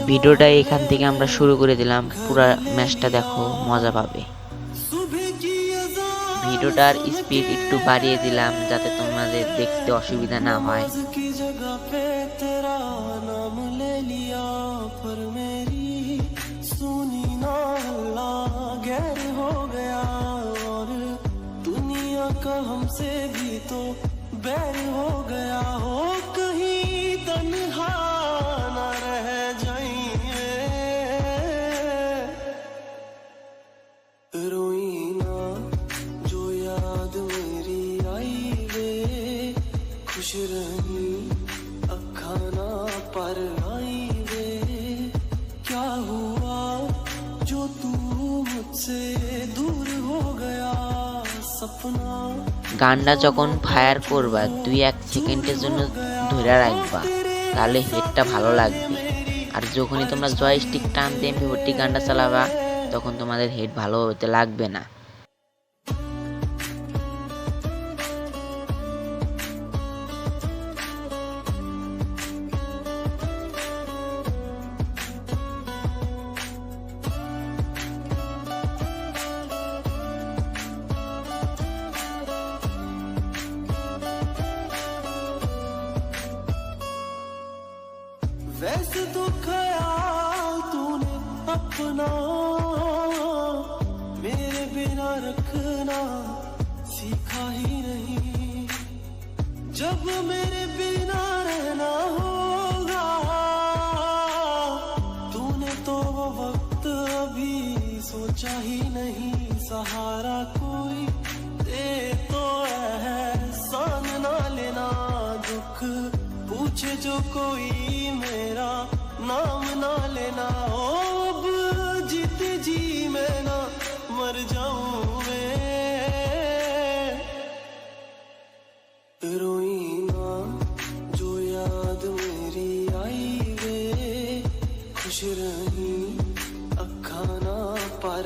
ভিডিওটা এখান থেকে আমরা শুরু করে দিলাম, পুরো ম্যাচটা দেখো, মজা পাবে। ভিডিওটার স্পিড একটু বাড়িয়ে দিলাম যাতে তোমাদের দেখতে অসুবিধা না হয়। हमसे भी तो बैर हो गया हो, कहीं तन्हा न रह जाइए, रोई ना जो याद मेरी आई वे, खुश रही अखा ना पर आई वे, क्या हुआ जो तू मुझसे दूर हो गया सपना। গানটা যখন ফায়ার করবা 2-1 সেকেন্ডের জন্য ধরে রাখবা, তাহলে হেডটা ভালো লাগবে। আর যখনই তোমরা জয়স্টিক টান দিয়ে এমপি গানটা চালাবা তখন তোমাদের হেড ভালো হতে লাগবে না। वैसे तो ख्याल तूने अपना मेरे बिना रखना सीखा ही नहीं, जब मेरे बिना रहना होगा तूने तो वो वक्त अभी सोचा ही नहीं, सहारा कोई दे तो एहसान ना लेना, दुख पूछे जो कोई मेरा नाम ना लेना, ओ अब जीते जी मैं ना मर जाऊं मैं, रोई ना जो याद मेरी आई वे, खुश रही अखा ना पर